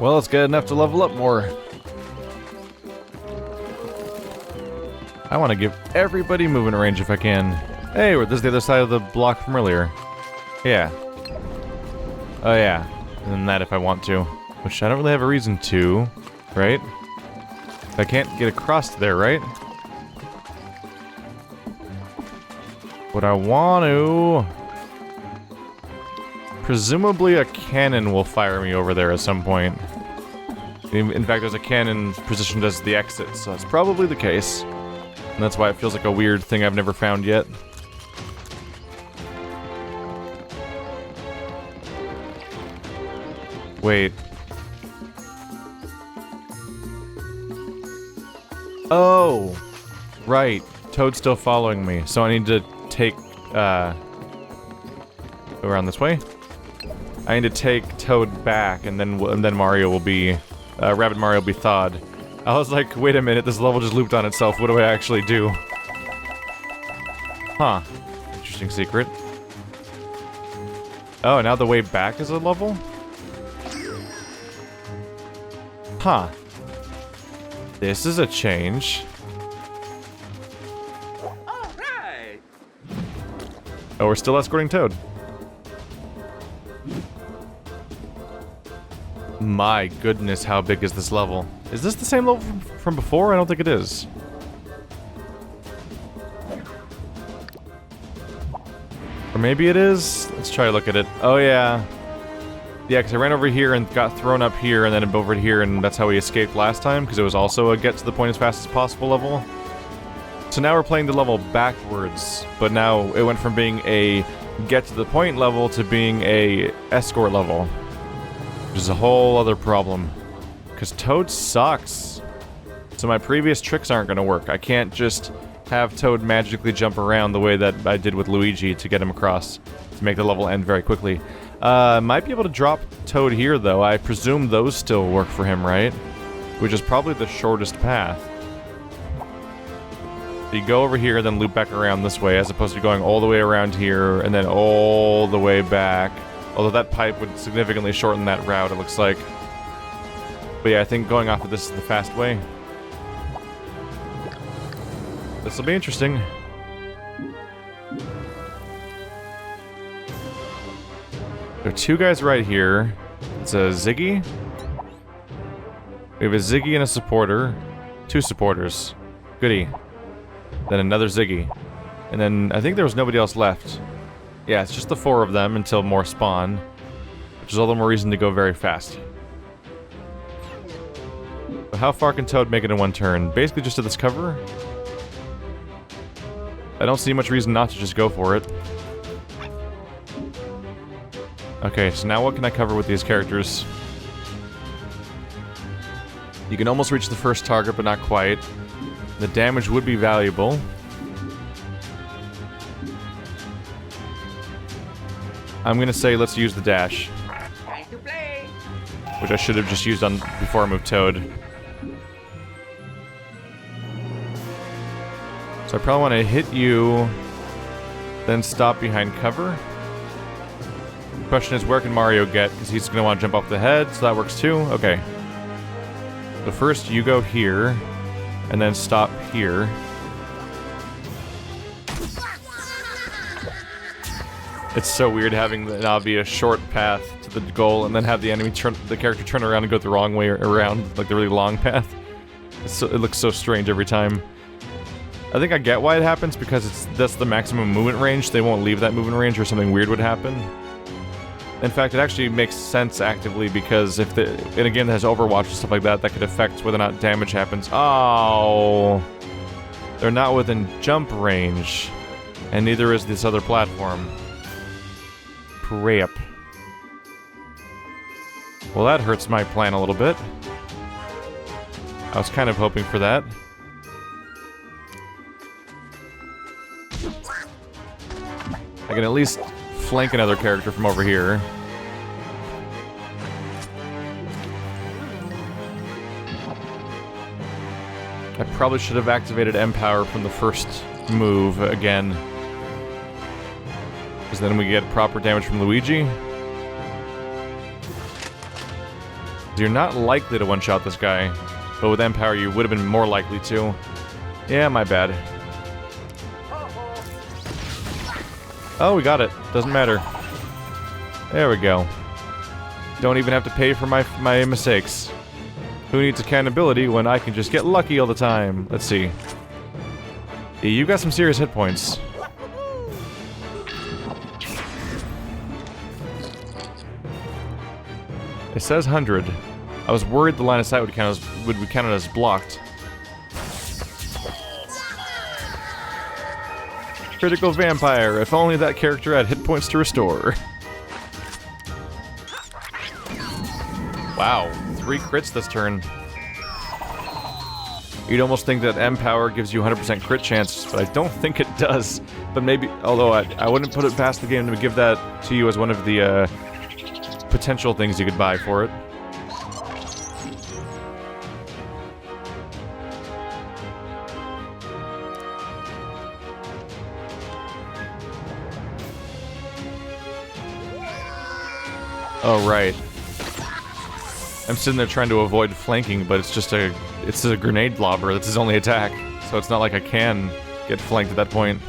Well, it's good enough to level up more. I want to give everybody movement range if I can. Hey, this is the other side of the block from earlier. Yeah. Oh yeah. And then that if I want to. Which I don't really have a reason to, right? I can't get across there, right? But I want to... Presumably a cannon will fire me over there at some point. In fact, there's a cannon positioned as the exit, so it's probably the case. And that's why it feels like a weird thing I've never found yet. Wait. Oh! Right. Toad's still following me, so I need to take, go around this way? I need to take Toad back, and then Mario will be... Rabbid Mario will be thawed. I was like, wait a minute, this level just looped on itself, what do I actually do? Huh. Interesting secret. Oh, now the way back is a level? Huh. This is a change. Alright! Oh, we're still escorting Toad. My goodness, how big is this level? Is this the same level from before? I don't think it is. Or maybe it is? Let's try to look at it. Oh yeah. Yeah, because I ran over here and got thrown up here and then over here, and that's how we escaped last time, because it was also a get to the point as fast as possible level. So now we're playing the level backwards, but now it went from being a get to the point level to being a escort level. Which is a whole other problem. Because Toad sucks. So my previous tricks aren't going to work. I can't just have Toad magically jump around the way that I did with Luigi to get him across. To make the level end very quickly. Might be able to drop Toad here though. I presume those still work for him, right? Which is probably the shortest path. So you go over here, then loop back around this way, as opposed to going all the way around here, and then all the way back. Although that pipe would significantly shorten that route, it looks like. But yeah, I think going off of this is the fast way. This will be interesting. There are two guys right here. It's a Ziggy. We have a Ziggy and a supporter. Two supporters. Goody. Then another Ziggy. And then I think there was nobody else left. Yeah, it's just the four of them until more spawn. Which is all the more reason to go very fast. But how far can Toad make it in one turn? Basically just to this cover? I don't see much reason not to just go for it. Okay, so now what can I cover with these characters? You can almost reach the first target, but not quite. The damage would be valuable. I'm gonna say let's use the dash. Time to play! Which I should have just used on before I moved Toad. So I probably want to hit you, then stop behind cover. The question is, where can Mario get? Because he's going to want to jump off the head, so that works too. Okay. So first you go here, and then stop here. It's so weird having the obvious short path to the goal, and then have the enemy the character turn around and go the wrong way around, like the really long path. It looks so strange every time. I think I get why it happens, because that's the maximum movement range. They won't leave that movement range or something weird would happen. In fact, it actually makes sense actively, because if in a game that has Overwatch and stuff like that, that could affect whether or not damage happens. Oh! They're not within jump range. And neither is this other platform. Crap. Well, that hurts my plan a little bit. I was kind of hoping for that. I can at least flank another character from over here. I probably should have activated M-Power from the first move again. Because then we get proper damage from Luigi. You're not likely to one-shot this guy, but with Empower you would have been more likely to. Yeah, my bad. Oh, we got it. Doesn't matter. There we go. Don't even have to pay for my mistakes. Who needs accountability when I can just get lucky all the time? Let's see. Yeah, you got some serious hit points. It says 100. I was worried the line of sight would be counted as blocked. Critical vampire. If only that character had hit points to restore. Wow, 3 crits this turn. You'd almost think that M-Power gives you 100% crit chance, but I don't think it does. But maybe, although I wouldn't put it past the game to give that to you as one of the potential things you could buy for it. Oh, right. I'm sitting there trying to avoid flanking, but it's just a grenade lobber. That's his only attack. So it's not like I can get flanked at that point.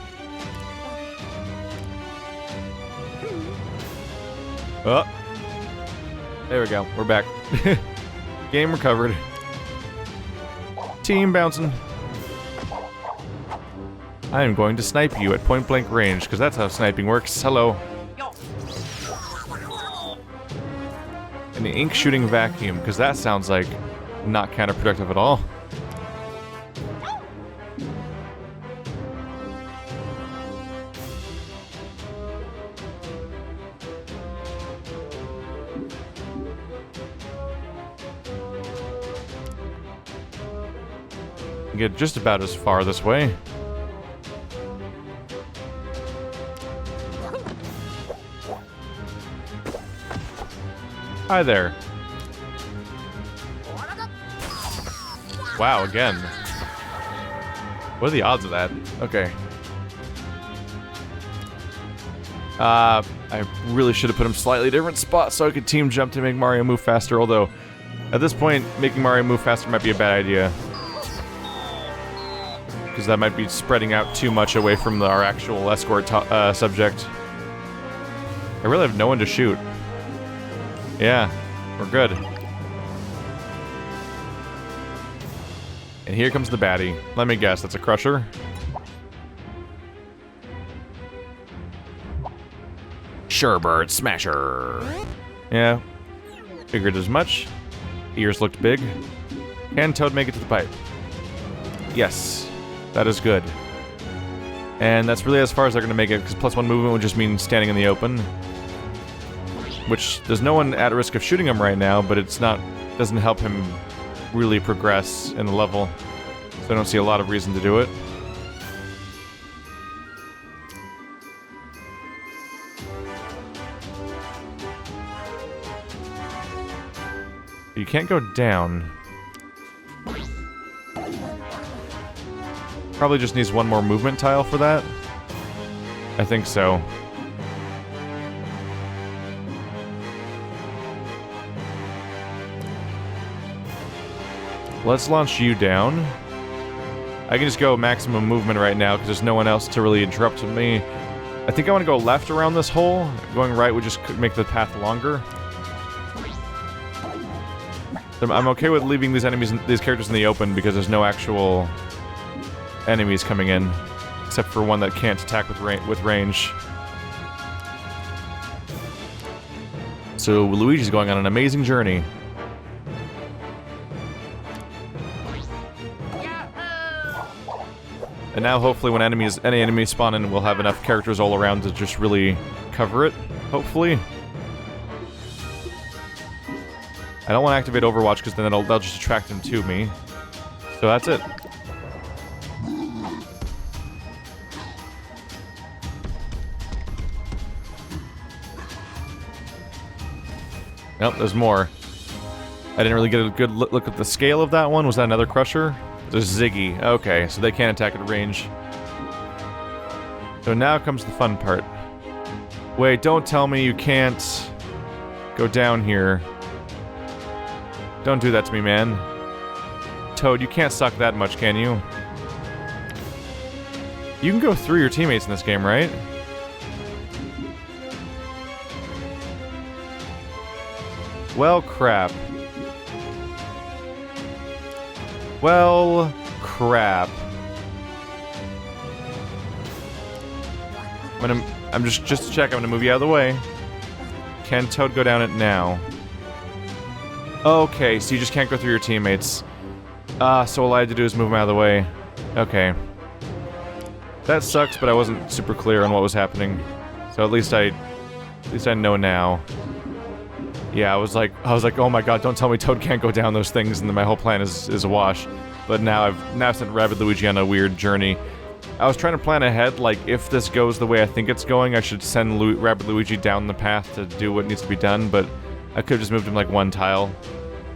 Oh. There we go. We're back. Game recovered. Team bouncing. I am going to snipe you at point-blank range, because that's how sniping works. Hello. An ink-shooting vacuum, because that sounds like not counterproductive at all. Get just about as far this way. Hi there. Wow, again. What are the odds of that? Okay. I really should have put him slightly different spot so I could team jump to make Mario move faster, although at this point, making Mario move faster might be a bad idea. Because that might be spreading out too much away from our actual escort subject. I really have no one to shoot. Yeah, we're good. And here comes the baddie. Let me guess, that's a crusher? Sherbird Smasher. Yeah, figured as much. Ears looked big. Can Toad make it to the pipe? Yes, that is good. And that's really as far as they're going to make it, because +1 movement would just mean standing in the open. Which, there's no one at risk of shooting him right now, but it's not, doesn't help him really progress in the level. So I don't see a lot of reason to do it. You can't go down. Probably just needs one more movement tile for that. I think so. Let's launch you down. I can just go maximum movement right now because there's no one else to really interrupt me. I think I want to go left around this hole. Going right would just make the path longer. I'm okay with leaving these characters in the open because there's no actual enemies coming in, except for one that can't attack with range. So Luigi's going on an amazing journey. And now hopefully when any enemies spawn in, we'll have enough characters all around to just really cover it, hopefully. I don't want to activate Overwatch because then they'll just attract them to me. So that's it. Nope, there's more. I didn't really get a good look at the scale of that one. Was that another crusher? There's Ziggy. Okay, so they can't attack at range. So now comes the fun part. Wait, don't tell me you can't go down here. Don't do that to me, man. Toad, you can't suck that much, can you? You can go through your teammates in this game, right? Well, crap. Well, crap. I'm just to check, I'm gonna move you out of the way. Can Toad go down it now? Okay, so you just can't go through your teammates. So all I had to do is move them out of the way. Okay. That sucks, but I wasn't super clear on what was happening. So at least I know now. Yeah, I was like, oh my god, don't tell me Toad can't go down those things, and then my whole plan is a wash. But now I've sent Rabbids Luigi on a weird journey. I was trying to plan ahead, like, if this goes the way I think it's going, I should send Rabbids Luigi down the path to do what needs to be done, but I could have just moved him like one tile.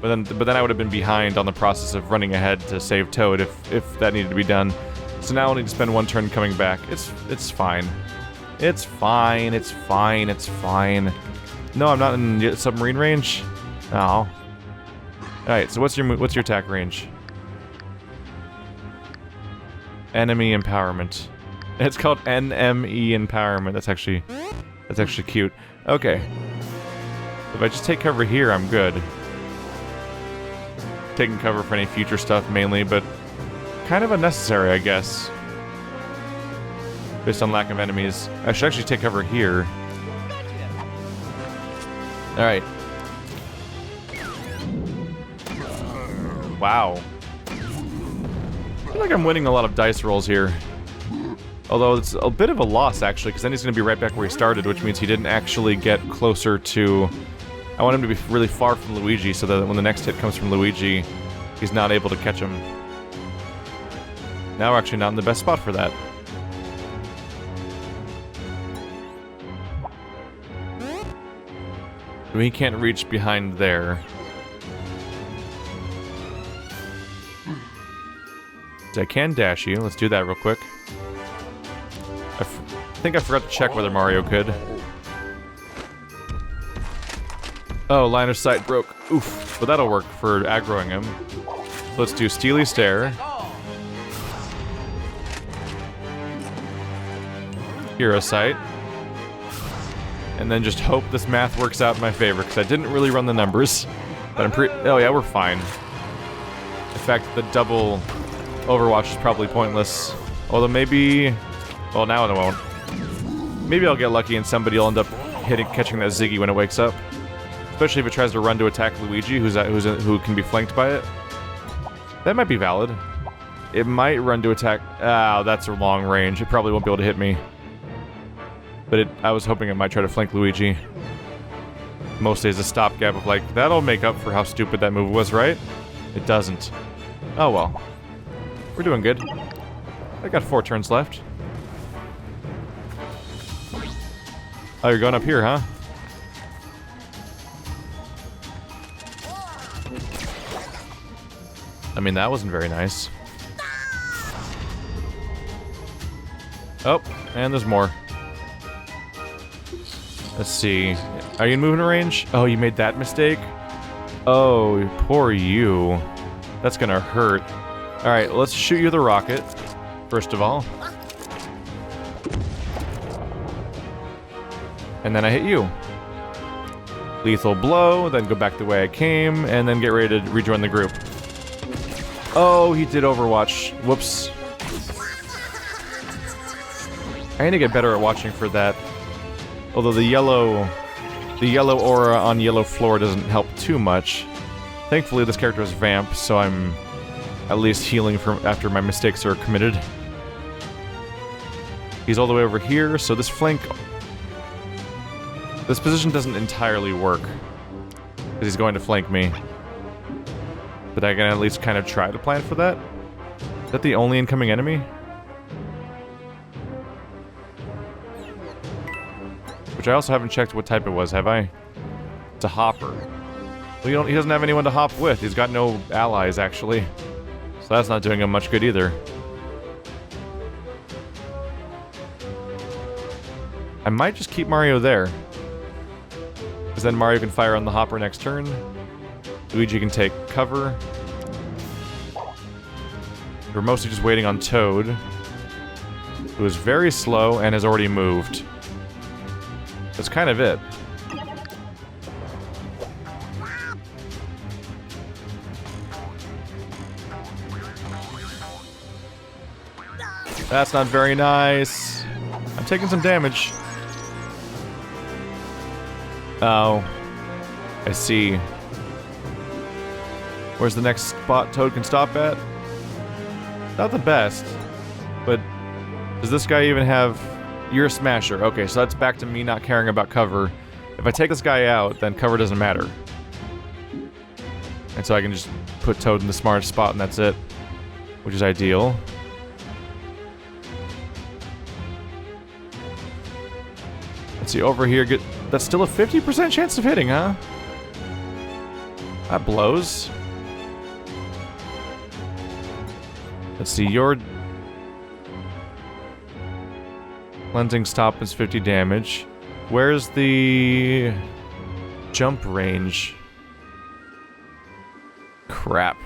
But then I would have been behind on the process of running ahead to save Toad if that needed to be done. So now I'll need to spend one turn coming back. It's fine. It's fine, it's fine, it's fine. No, I'm not in submarine range? Oh. Alright, so what's your attack range? Enemy empowerment. It's called NME empowerment. That's actually cute. Okay. If I just take cover here, I'm good. Taking cover for any future stuff mainly, but kind of unnecessary, I guess. Based on lack of enemies. I should actually take cover here. Alright. Wow. I feel like I'm winning a lot of dice rolls here. Although it's a bit of a loss, actually, because then he's going to be right back where he started, which means he didn't actually get closer to... I want him to be really far from Luigi, so that when the next hit comes from Luigi, he's not able to catch him. Now we're actually not in the best spot for that. He can't reach behind there. I can dash you. Let's do that real quick. I think I forgot to check whether Mario could. Oh, line of sight broke. Oof. But that'll work for aggroing him. So let's do Steely Stare. Hero Sight. And then just hope this math works out in my favor, because I didn't really run the numbers. But I'm oh yeah, we're fine. In fact, the double Overwatch is probably pointless. Although maybe... Well, now it won't. Maybe I'll get lucky and somebody will end up catching that Ziggy when it wakes up. Especially if it tries to run to attack Luigi, who can be flanked by it. That might be valid. It might run to attack... Ah, that's a long range. It probably won't be able to hit me. But I was hoping it might try to flank Luigi. Mostly as a stopgap of like, that'll make up for how stupid that move was, right? It doesn't. Oh well. We're doing good. I got 4 turns left. Oh, you're going up here, huh? I mean, that wasn't very nice. Oh, and there's more. Let's see. Are you in movement range? Oh, you made that mistake? Oh, poor you. That's gonna hurt. Alright, let's shoot you the rocket, first of all. And then I hit you. Lethal blow, then go back the way I came, and then get ready to rejoin the group. Oh, he did Overwatch. Whoops. I need to get better at watching for that. Although the yellow aura on yellow floor doesn't help too much. Thankfully, this character is Vamp, so I'm at least healing from after my mistakes are committed. He's all the way over here, so this flank... This position doesn't entirely work. Because he's going to flank me. But I can at least kind of try to plan for that. Is that the only incoming enemy? Which I also haven't checked what type it was, have I? It's a hopper. Well, he doesn't have anyone to hop with. He's got no allies, actually. So that's not doing him much good either. I might just keep Mario there. Because then Mario can fire on the hopper next turn. Luigi can take cover. We're mostly just waiting on Toad, who is very slow and has already moved. That's kind of it. That's not very nice. I'm taking some damage. Oh. I see. Where's the next spot Toad can stop at? Not the best. But does this guy even have... You're a smasher. Okay, so that's back to me not caring about cover. If I take this guy out, then cover doesn't matter. And so I can just put Toad in the smartest spot and that's it. Which is ideal. Let's see, over here, that's still a 50% chance of hitting, huh? That blows. Let's see, your... Cleansing stop is 50 damage. Where's the... jump range? Crap.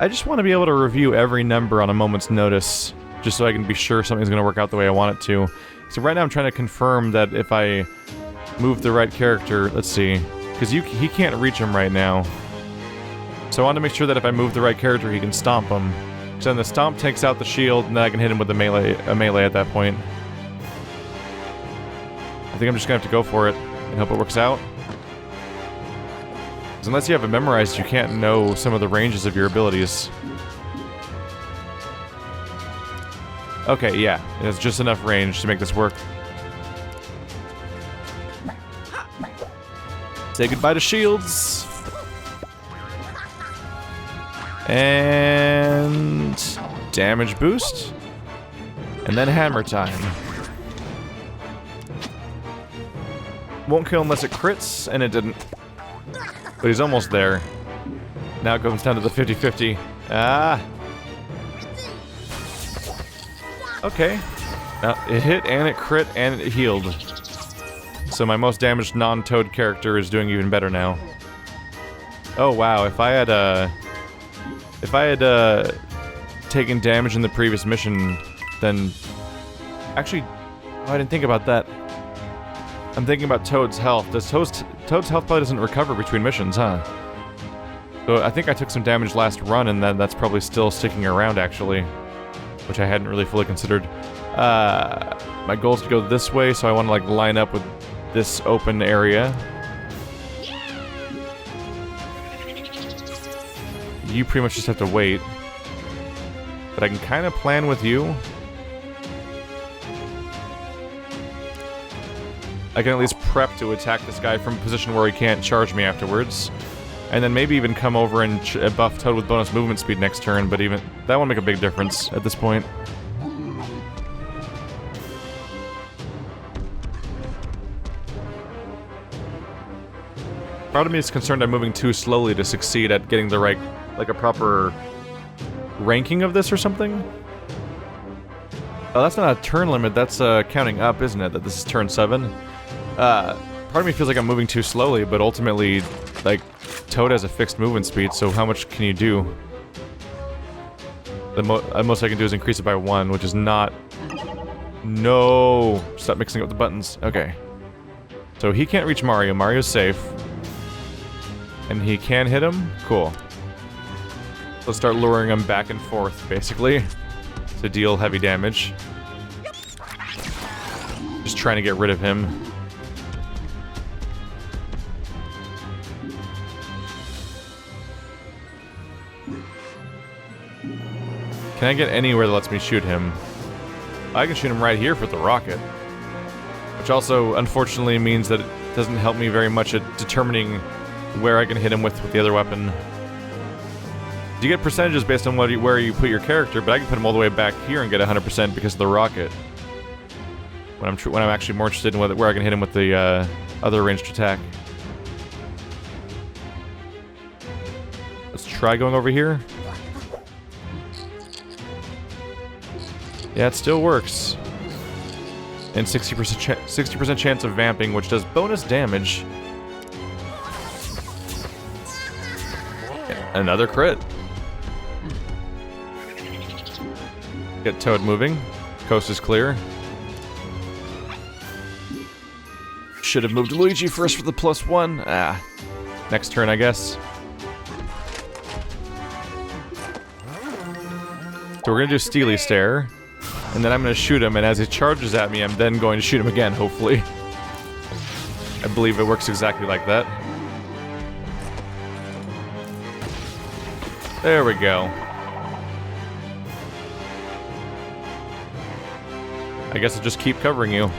I just want to be able to review every number on a moment's notice, just so I can be sure something's going to work out the way I want it to. So right now I'm trying to confirm that if I move the right character... Let's see. Because he can't reach him right now. So I want to make sure that if I move the right character, he can stomp him. So then the stomp takes out the shield, and then I can hit him with a melee at that point. I think I'm just going to have to go for it and hope it works out. Because unless you have it memorized, you can't know some of the ranges of your abilities. Okay, yeah. It has just enough range to make this work. Say goodbye to shields. And... damage boost. And then hammer time. Won't kill unless it crits, and it didn't. But he's almost there. Now it comes down to the 50-50. Ah! Okay. Now, it hit, and it crit, and it healed. So my most damaged non-Toad character is doing even better now. Oh wow, if I had taken damage in the previous mission, then... Actually, oh, I didn't think about that. I'm thinking about Toad's health. Toad's health probably doesn't recover between missions, huh? So I think I took some damage last run, and then that's probably still sticking around, actually. Which I hadn't really fully considered. My goal is to go this way, so I want to, like, line up with this open area. You pretty much just have to wait. But I can kind of plan with you. I can at least prep to attack this guy from a position where he can't charge me afterwards. And then maybe even come over and buff Toad with bonus movement speed next turn, but even that won't make a big difference at this point. Part of me is concerned I'm moving too slowly to succeed at getting the right, like a proper ranking of this or something. Oh, that's not a turn limit, that's counting up, isn't it? That this is turn 7. Part of me feels like I'm moving too slowly, but ultimately, like, Toad has a fixed movement speed, so how much can you do? The most I can do is increase it by 1, which is not... No! Stop mixing up the buttons. Okay. So he can't reach Mario. Mario's safe. And he can hit him? Cool. Let's start luring him back and forth, basically, to deal heavy damage. Just trying to get rid of him. Can I get anywhere that lets me shoot him? I can shoot him right here for the rocket. Which also, unfortunately, means that it doesn't help me very much at determining where I can hit him with the other weapon. You get percentages based on where you put your character, but I can put him all the way back here and get 100% because of the rocket. When I'm actually more interested in where I can hit him with the other ranged attack. Let's try going over here. Yeah, it still works. And 60% chance of vamping, which does bonus damage. Another crit. Get Toad moving. Coast is clear. Should have moved Luigi first for the +1. Ah. Next turn, I guess. So we're gonna do Steely Stare. And then I'm gonna shoot him, and as he charges at me, I'm then going to shoot him again, hopefully. I believe it works exactly like that. There we go. I guess I'll just keep covering you.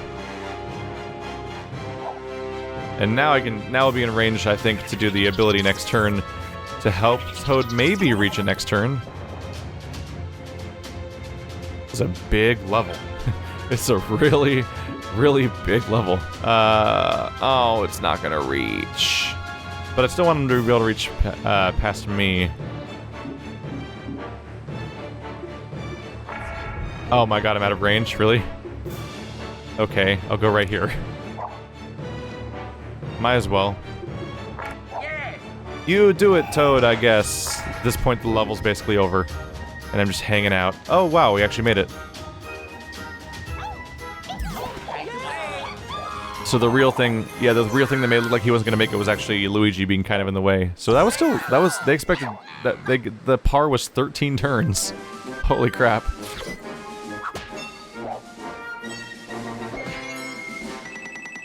And now I'll be in range, I think, to do the ability next turn to help Toad maybe reach it next turn. It's a big level. It's a really, really big level. Oh, it's not gonna reach. But I still want him to be able to reach past me. Oh my god, I'm out of range, really? Okay, I'll go right here. Might as well. You do it, Toad, I guess. At this point, the level's basically over. And I'm just hanging out. Oh, wow, we actually made it. So the real thing, yeah, the real thing that made it look like he wasn't gonna make it was actually Luigi being kind of in the way. So that was still, they expected, the par was 13 turns. Holy crap.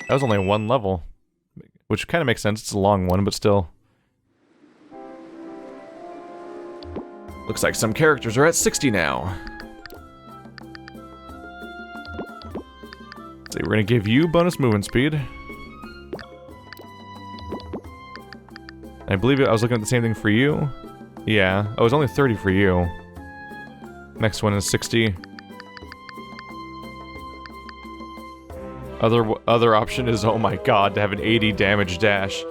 That was only one level. Which kind of makes sense, it's a long one, but still. Looks like some characters are at 60 now. So we're gonna give you bonus movement speed. I believe I was looking at the same thing for you. Yeah, oh, it was only 30 for you. Next one is 60. Other option is, oh my god, to have an 80 damage dash.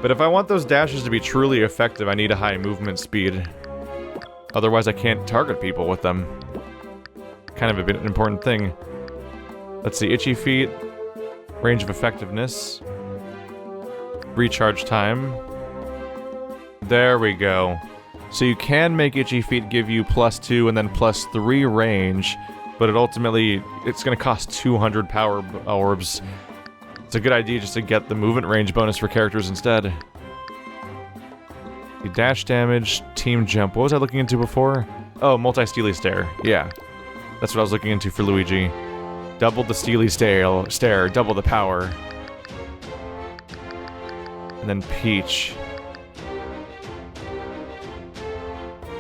But if I want those dashes to be truly effective, I need a high movement speed. Otherwise, I can't target people with them. Kind of a bit an important thing. Let's see, itchy feet, range of effectiveness, recharge time. There we go. So you can make itchy feet give you +2 and then +3 range, but it's gonna cost 200 power orbs. It's a good idea just to get the movement range bonus for characters instead. The dash damage, team jump. What was I looking into before? Oh, multi-Steely Stare. Yeah. That's what I was looking into for Luigi. Double the Steely Stare, double the power. And then Peach.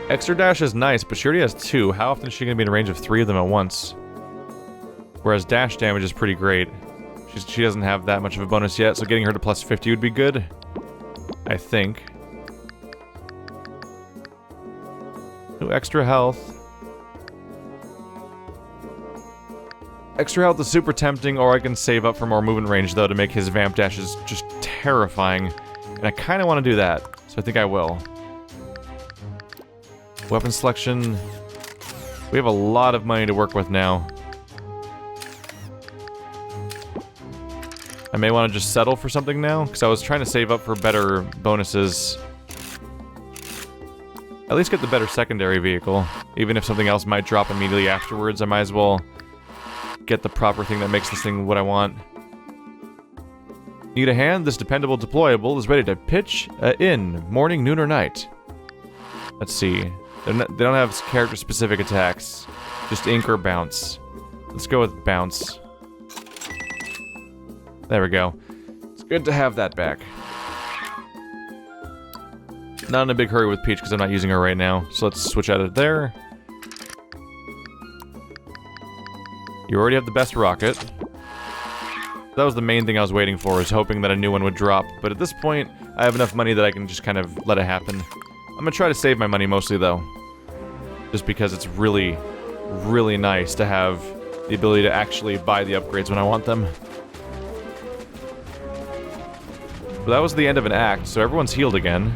Extra dash is nice, but she already has 2. How often is she going to be in range of 3 of them at once? Whereas dash damage is pretty great. She doesn't have that much of a bonus yet, so getting her to +50 would be good. I think. Ooh, extra health. Extra health is super tempting, or I can save up for more movement range, though, to make his vamp dashes just terrifying. And I kind of want to do that, so I think I will. Weapon selection. We have a lot of money to work with now. I may want to just settle for something now, because I was trying to save up for better bonuses. At least get the better secondary vehicle. Even if something else might drop immediately afterwards, I might as well get the proper thing that makes this thing what I want. Need a hand? This dependable deployable is ready to pitch in morning, noon, or night. Let's see. They don't have character-specific attacks. Just ink or bounce. Let's go with bounce. There we go. It's good to have that back. Not in a big hurry with Peach because I'm not using her right now. So let's switch out of there. You already have the best rocket. That was the main thing I was waiting for, is hoping that a new one would drop. But at this point, I have enough money that I can just kind of let it happen. I'm gonna try to save my money mostly, though. Just because it's really, really nice to have the ability to actually buy the upgrades when I want them. But that was the end of an act, so everyone's healed again.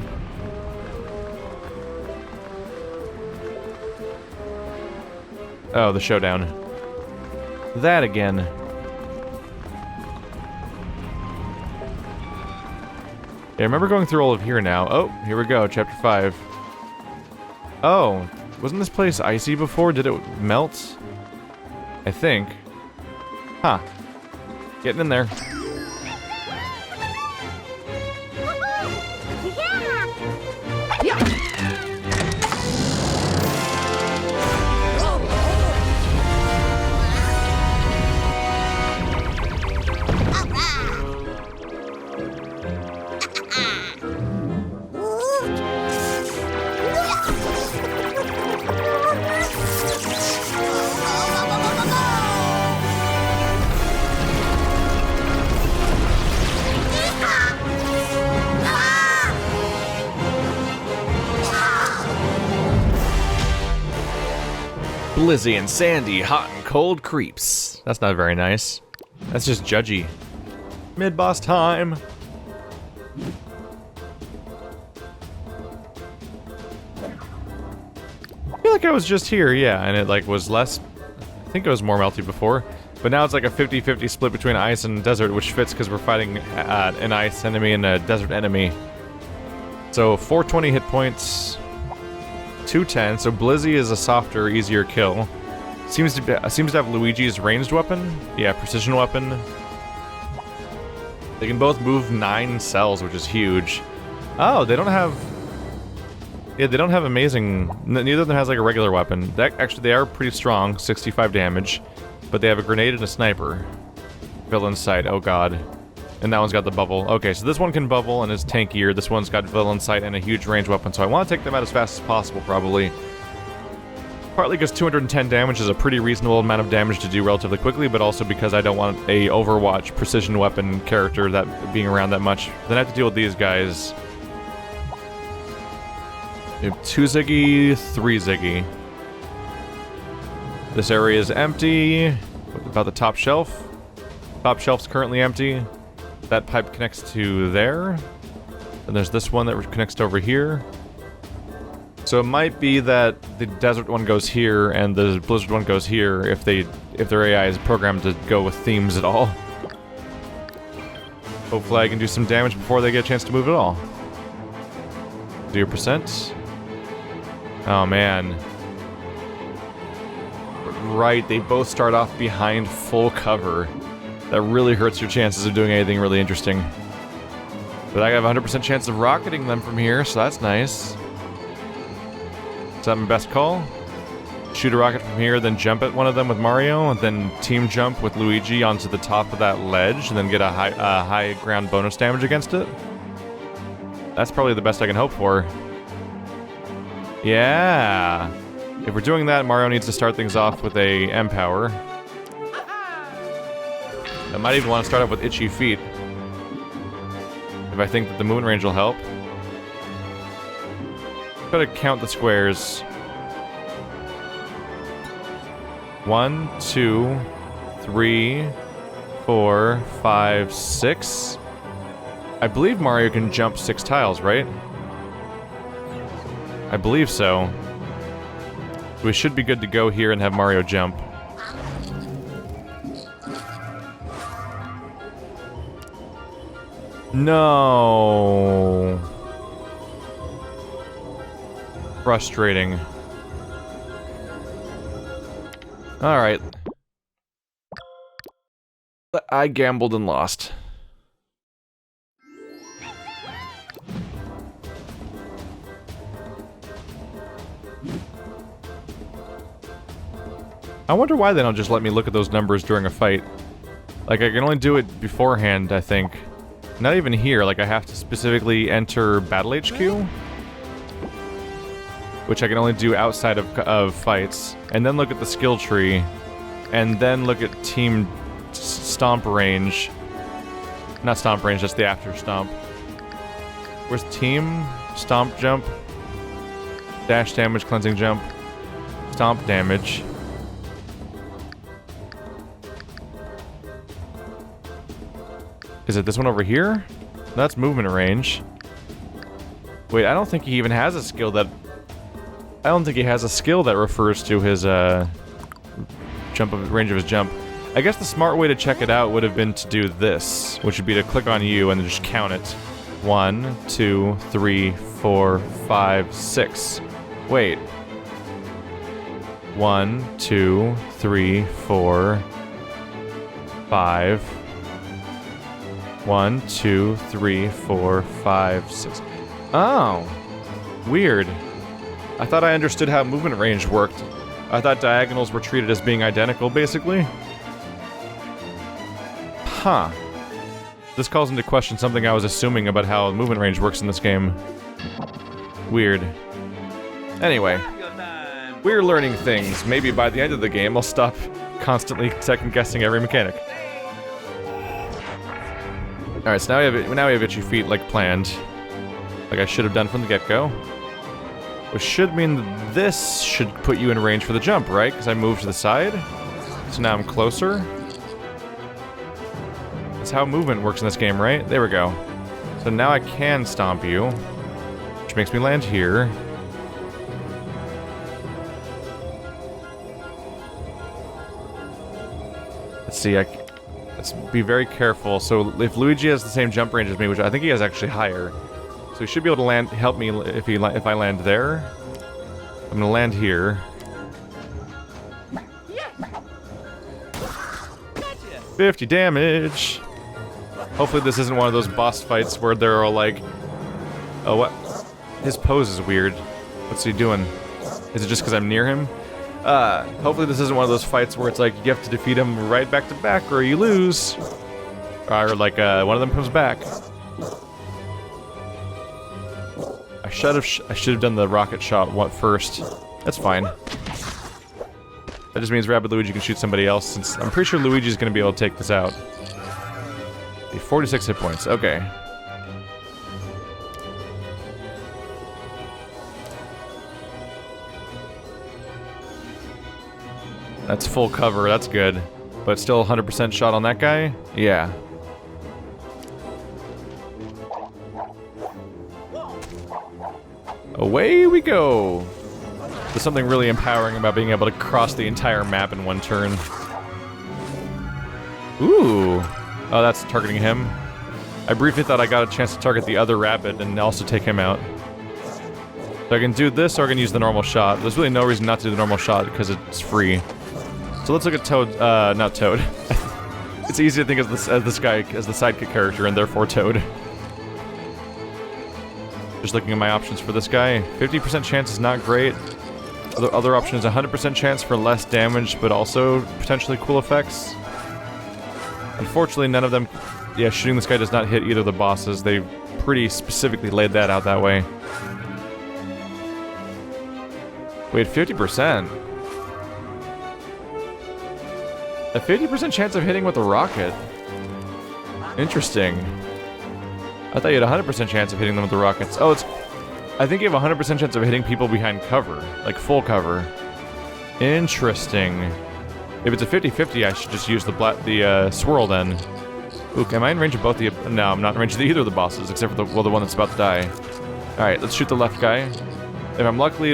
Oh, the showdown. That again. Yeah, I remember going through all of here now. Oh, here we go, chapter 5. Oh, wasn't this place icy before? Did it melt? I think. Huh. Getting in there. Blizzy and Sandy, hot and cold creeps. That's not very nice. That's just judgy. Mid-boss time. I feel like I was just here, yeah, and it like was less... I think it was more melty before. But now it's like a 50-50 split between ice and desert, which fits because we're fighting an ice enemy and a desert enemy. So 420 hit points. 210, so Blizzy is a softer, easier kill. Seems to have Luigi's ranged weapon. Yeah, precision weapon. They can both move 9 cells, which is huge. Oh, they don't have... Yeah, they don't have amazing... Neither of them has like a regular weapon. Actually, they are pretty strong, 65 damage. But they have a grenade and a sniper. Villain sight, oh god. And that one's got the bubble. Okay, so this one can bubble and is tankier. This one's got villain sight and a huge range weapon, so I want to take them out as fast as possible, probably. Partly because 210 damage is a pretty reasonable amount of damage to do relatively quickly, but also because I don't want a Overwatch precision weapon character that being around that much. Then I have to deal with these guys. We have 2 Ziggy, 3 Ziggy. This area is empty. What about the top shelf? Top shelf's currently empty. That pipe connects to there. And there's this one that connects to over here. So it might be that the desert one goes here and the blizzard one goes here if their AI is programmed to go with themes at all. Hopefully I can do some damage before they get a chance to move at all. 0%. Oh man. Right, they both start off behind full cover. That really hurts your chances of doing anything really interesting. But I have a 100% chance of rocketing them from here, so that's nice. Is that my best call? Shoot a rocket from here, then jump at one of them with Mario, and then team jump with Luigi onto the top of that ledge, and then get a high ground bonus damage against it? That's probably the best I can hope for. Yeah! If we're doing that, Mario needs to start things off with a M-Power. I might even want to start off with Itchy Feet. If I think that the moon range will help. Gotta count the squares. 1, 2, 3, 4, 5, 6. I believe Mario can jump 6 tiles, right? I believe so. We should be good to go here and have Mario jump. No. Frustrating. Alright. I gambled and lost. I wonder why they don't just let me look at those numbers during a fight. Like, I can only do it beforehand, I think. Not even here, like I have to specifically enter Battle HQ, which I can only do outside of fights, and then look at the skill tree, and then look at team stomp range. Not stomp range, that's the after stomp. Where's team? Stomp jump. Dash damage, cleansing jump. Stomp damage. Is it this one over here? That's movement range. Wait, I don't think he even has a skill that... I don't think he has a skill that refers to his, range of his jump. I guess the smart way to check it out would have been to do this, which would be to click on you and then just count it. 1, 2, 3, 4, 5, 6. Wait. 1, 2, 3, 4, 5. 1, 2, 3, 4, 5, 6. Oh. Weird. I thought I understood how movement range worked. I thought diagonals were treated as being identical, basically. Huh. This calls into question something I was assuming about how movement range works in this game. Weird. Anyway. We're learning things. Maybe by the end of the game, I'll stop constantly second-guessing every mechanic. Alright, so now we have itchy feet like planned. Like I should have done from the get-go. Which should mean that this should put you in range for the jump, right? Because I moved to the side. So now I'm closer. That's how movement works in this game, right? There we go. So now I can stomp you. Which makes me land here. Let's see, let's be very careful. So if Luigi has the same jump range as me, which I think he has actually higher, so he should be able to help me if I land there. I'm gonna land here. 50 damage. Hopefully this isn't one of those boss fights where they're all like, oh what? His pose is weird. What's he doing? Is it just because I'm near him? Hopefully this isn't one of those fights where it's like you have to defeat him right back to back or you lose. Or like one of them comes back. I should have done the rocket shot first. That's fine. That just means Rabbid Luigi can shoot somebody else, since I'm pretty sure Luigi's gonna be able to take this out. 46 hit points, okay. That's full cover, that's good. But still 100% shot on that guy? Yeah. Away we go! There's something really empowering about being able to cross the entire map in one turn. Ooh! Oh, that's targeting him. I briefly thought I got a chance to target the other rabbit and also take him out. So I can do this or I can use the normal shot. There's really no reason not to do the normal shot because it's free. So let's look at Toad, not Toad. It's easy to think of this, as the sidekick character and therefore Toad. Just looking at my options for this guy. 50% chance is not great. The other option is 100% chance for less damage, but also potentially cool effects. Unfortunately, none of them... Yeah, shooting this guy does not hit either of the bosses. They pretty specifically laid that out that way. Wait, 50%? A 50% chance of hitting with a rocket? Interesting. I thought you had a 100% chance of hitting them with the rockets. Oh, it's... I think you have a 100% chance of hitting people behind cover. Like, full cover. Interesting. If it's a 50-50, I should just use the swirl then. Ooh, am I in range of both the... No, I'm not in range of either of the bosses, except for the one that's about to die. Alright, let's shoot the left guy. If I'm lucky,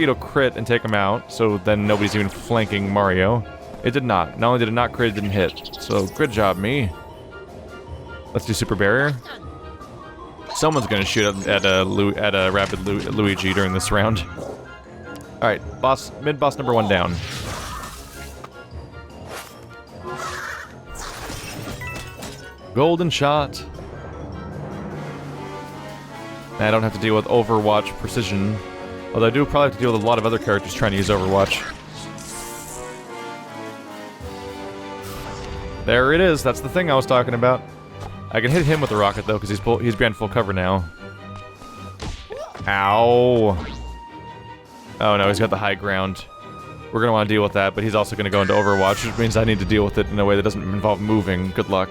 it'll crit and take him out, so then nobody's even flanking Mario. It did not. Not only did it not crit, it didn't hit. So, good job, me. Let's do Super Barrier. Someone's gonna shoot at a Rabid Luigi during this round. Alright, mid-boss number 1 down. Golden shot. And I don't have to deal with Overwatch precision. Although I do probably have to deal with a lot of other characters trying to use Overwatch. There it is, that's the thing I was talking about. I can hit him with a rocket though, because he's behind full cover now. Ow. Oh no, he's got the high ground. We're gonna want to deal with that, but he's also gonna go into Overwatch, which means I need to deal with it in a way that doesn't involve moving. Good luck.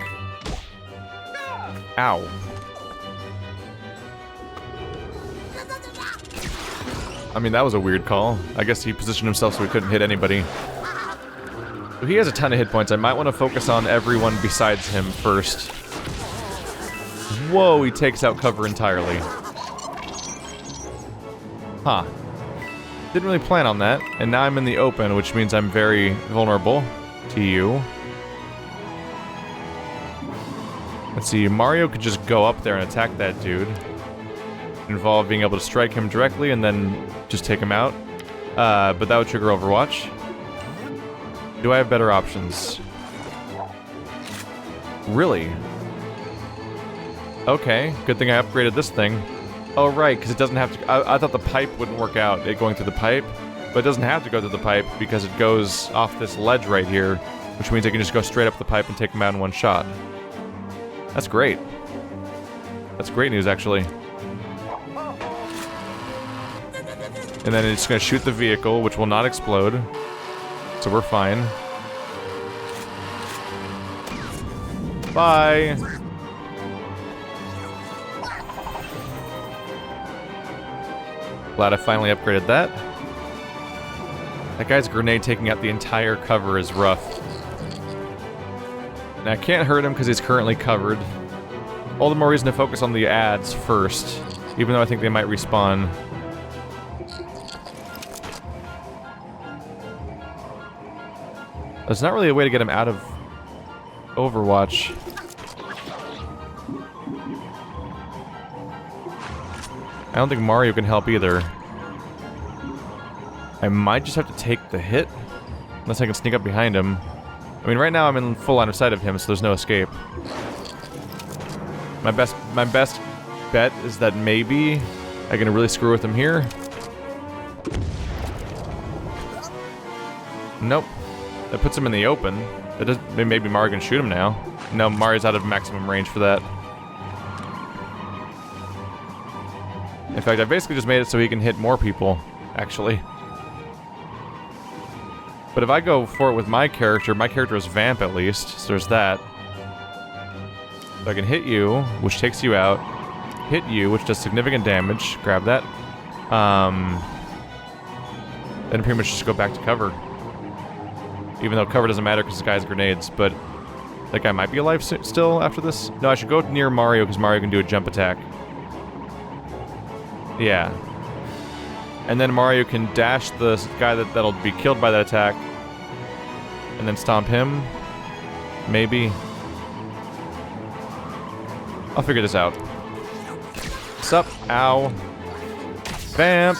Ow. I mean, that was a weird call. I guess he positioned himself so he couldn't hit anybody. So he has a ton of hit points. I might want to focus on everyone besides him first. Whoa, he takes out cover entirely. Huh. Didn't really plan on that. And now I'm in the open, which means I'm very vulnerable to you. Let's see, Mario could just go up there and attack that dude. involve being able to strike him directly and then just take him out. But that would trigger Overwatch. Do I have better options? Really? Okay, good thing I upgraded this thing. Oh, right, because it doesn't have to... I thought the pipe wouldn't work out, it going through the pipe. But it doesn't have to go through the pipe because it goes off this ledge right here, which means I can just go straight up the pipe and take him out in one shot. That's great. That's great news, actually. And then it's going to shoot the vehicle, which will not explode. So we're fine. Bye! Glad I finally upgraded that. That guy's grenade taking out the entire cover is rough. And I can't hurt him because he's currently covered. All the more reason to focus on the ads first, even though I think they might respawn. There's not really a way to get him out of Overwatch. I don't think Mario can help either. I might just have to take the hit, unless I can sneak up behind him. I mean, right now I'm in full line of sight of him, so there's no escape. My best bet is that maybe I can really screw with him here. Nope. That puts him in the open. That does, maybe Mario can shoot him now. No, Mario's out of maximum range for that. In fact, I basically just made it so he can hit more people, actually. But if I go for it with my character is Vamp at least, so there's that. So I can hit you, which takes you out. Hit you, which does significant damage. Grab that. Then pretty much just go back to cover. Even though cover doesn't matter because this guy has grenades, but that guy might be alive still after this. No, I should go near Mario because Mario can do a jump attack. Yeah. And then Mario can dash the guy that'll be killed by that attack. And then stomp him. Maybe. I'll figure this out. Sup? Ow. Vamp.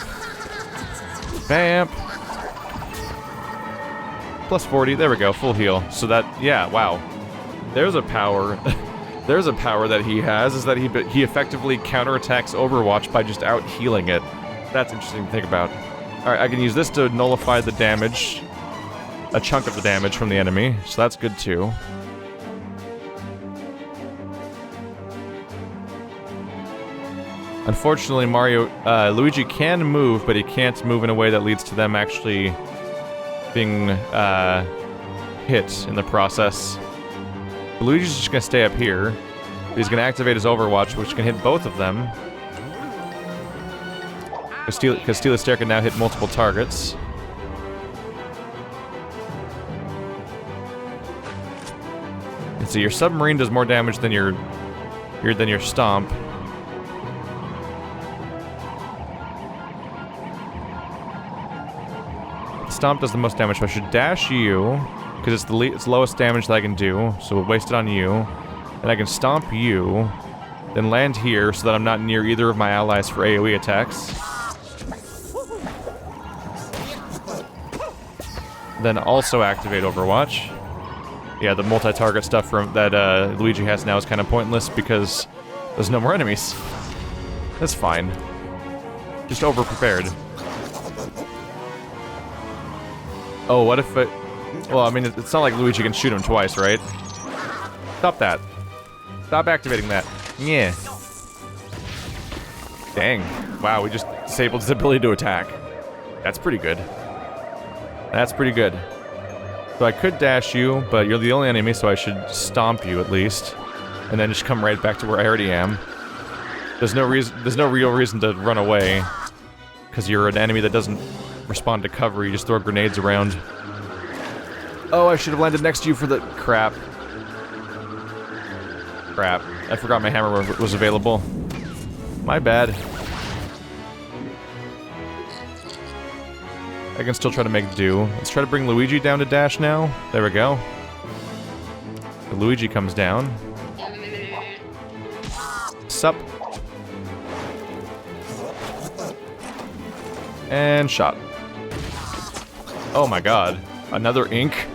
Vamp. Plus 40. There we go. Full heal. So that, yeah, wow. There's a power. There's a power that he has, is that he effectively counterattacks Overwatch by just out-healing it. That's interesting to think about. Alright, I can use this to nullify the damage. A chunk of the damage from the enemy, so that's good too. Unfortunately, Luigi can move, but he can't move in a way that leads to them actually being hit in the process. Luigi's just gonna stay up here. He's gonna activate his Overwatch, which can hit both of them. Because Steal the Stair can now hit multiple targets. And so your submarine does more damage than your stomp. Stomp does the most damage, so I should dash you, because it's the lowest damage that I can do, so we'll waste it on you. And I can stomp you, then land here so that I'm not near either of my allies for AoE attacks. Then also activate Overwatch. Yeah, the multi-target stuff that Luigi has now is kind of pointless because there's no more enemies. That's fine. Just over-prepared. Oh, what if it... Well, I mean, it's not like Luigi can shoot him twice, right? Stop that. Stop activating that. Yeah. Dang. Wow, we just disabled his ability to attack. That's pretty good. That's pretty good. So I could dash you, but you're the only enemy, so I should stomp you at least. And then just come right back to where I already am. There's no real reason to run away. Because you're an enemy that doesn't respond to cover, you just throw grenades around. Oh, I should have landed next to you for the... Crap. Crap. I forgot my hammer was available. My bad. I can still try to make do. Let's try to bring Luigi down to dash now. There we go. Luigi comes down. Sup. And shot. Oh my god. Another ink?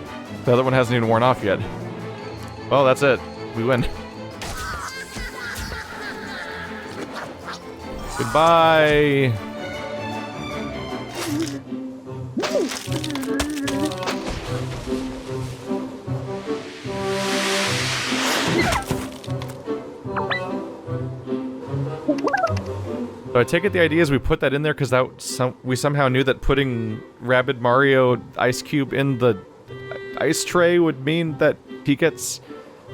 The other one hasn't even worn off yet. Well, that's it. We win. Goodbye! So I take it the idea is we put that in there because we somehow knew that putting Rabid Mario Ice Cube in the ice tray would mean that he gets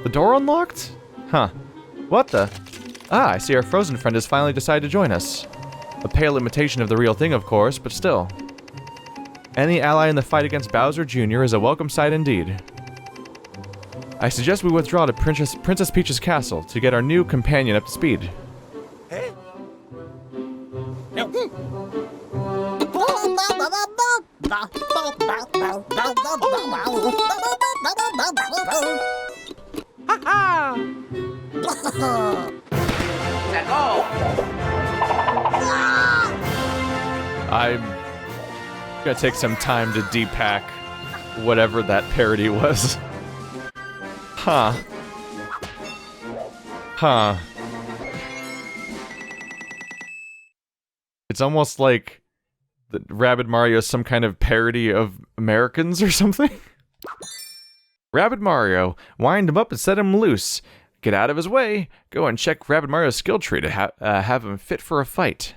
the door unlocked? Huh. What the? Ah, I see our frozen friend has finally decided to join us. A pale imitation of the real thing, of course, but still. Any ally in the fight against Bowser Jr. is a welcome sight indeed. I suggest we withdraw to Princess Peach's castle to get our new companion up to speed. I'm gonna take some time to depack whatever that parody was. Huh. Huh. It's almost like the Rabid Mario is some kind of parody of Americans or something. Rabid Mario, wind him up and set him loose. Get out of his way. Go and check Rabid Mario's skill tree to have him fit for a fight.